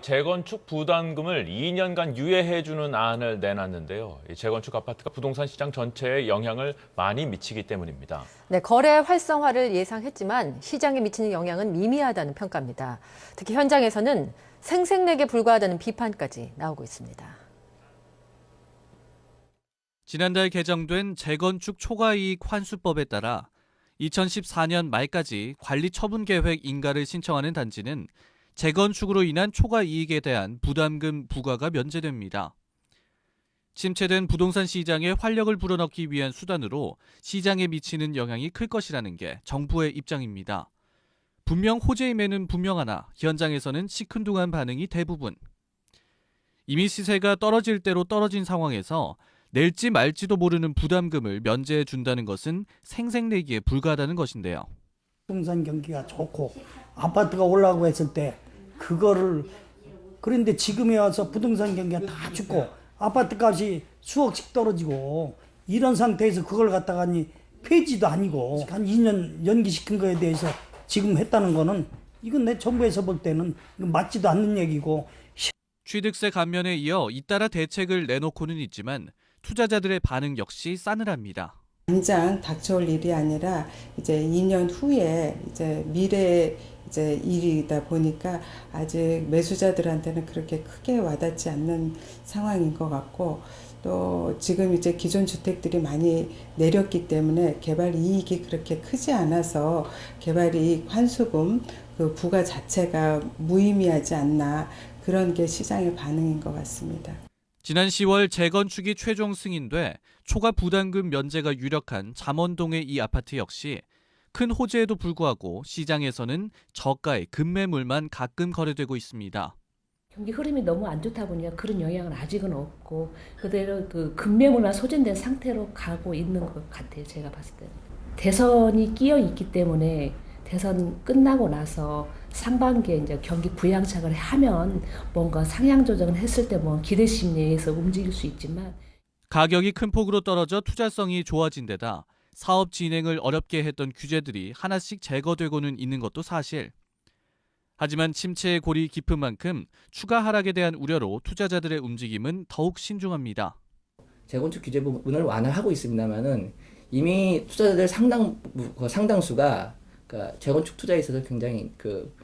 재건축 부담금을 2년간 유예해주는 안을 내놨는데요. 이 재건축 아파트가 부동산 시장 전체에 영향을 많이 미치기 때문입니다. 네, 거래 활성화를 예상했지만 시장에 미치는 영향은 미미하다는 평가입니다. 특히 현장에서는 생색내기에 불과하다는 비판까지 나오고 있습니다. 지난달 개정된 재건축 초과이익 환수법에 따라 2014년 말까지 관리처분계획 인가를 신청하는 단지는 재건축으로 인한 초과이익에 대한 부담금 부과가 면제됩니다. 침체된 부동산 시장에 활력을 불어넣기 위한 수단으로 시장에 미치는 영향이 클 것이라는 게 정부의 입장입니다. 분명 호재임에는 분명하나 현장에서는 시큰둥한 반응이 대부분. 이미 시세가 떨어질 대로 떨어진 상황에서 낼지 말지도 모르는 부담금을 면제해 준다는 것은 생색내기에 불과하다는 것인데요. 부동산 경기가 좋고 아파트가 올라가고 했을 때 그거를 그런데 지금에 와서 부동산 경기가 다 죽고 아파트 값이 수억씩 떨어지고 이런 상태에서 그걸 갖다가니 폐지도 아니고 한 2년 연기시킨 거에 대해서 지금 했다는 거는 이건 내 정부에서 볼 때는 맞지도 않는 얘기고. 취득세 감면에 이어 잇따라 대책을 내놓고는 있지만 투자자들의 반응 역시 싸늘합니다. 당장 닥쳐올 일이 아니라 이제 2년 후에 이제 미래 이제 일이다 보니까 아직 매수자들한테는 그렇게 크게 와닿지 않는 상황인 것 같고, 또 지금 이제 기존 주택들이 많이 내렸기 때문에 개발 이익이 그렇게 크지 않아서 개발 이익 환수금 그 부과 자체가 무의미하지 않나, 그런 게 시장의 반응인 것 같습니다. 지난 10월 재건축이 최종 승인돼 초과 부담금 면제가 유력한 잠원동의 이 아파트 역시 큰 호재에도 불구하고 시장에서는 저가의 급매물만 가끔 거래되고 있습니다. 경기 흐름이 너무 안 좋다 보니까 그런 영향은 아직은 없고 그대로 그 급매물만 소진된 상태로 가고 있는 것 같아요. 제가 봤을 때는. 대선이 끼어 있기 때문에 대선 끝나고 나서 상반기에 이제 경기 부양착을 하면 뭔가 상향 조정을 했을 때 뭐 기대 심리에서 움직일 수 있지만 가격이 큰 폭으로 떨어져 투자성이 좋아진 데다 사업 진행을 어렵게 했던 규제들이 하나씩 제거되고는 있는 것도 사실. 하지만 침체의 골이 깊은 만큼 추가 하락에 대한 우려로 투자자들의 움직임은 더욱 신중합니다. 재건축 규제 부분을 완화하고 있습니다만은 이미 투자자들 상당수가 그러니까 재건축 투자에 있어서 굉장히 그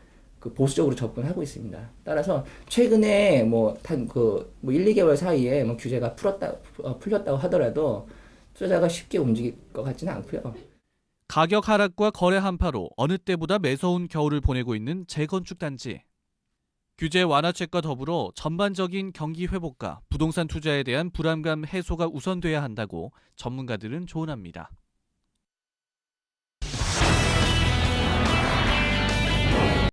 보수적으로 접근하고 있습니다. 따라서 최근에 뭐 1, 2개월 사이에 뭐 규제가 풀렸다고 하더라도 투자자가 쉽게 움직일 것 같지는 않고요. 가격 하락과 거래 한파로 어느 때보다 매서운 겨울을 보내고 있는 재건축 단지. 규제 완화책과 더불어 전반적인 경기 회복과 부동산 투자에 대한 불안감 해소가 우선돼야 한다고 전문가들은 조언합니다.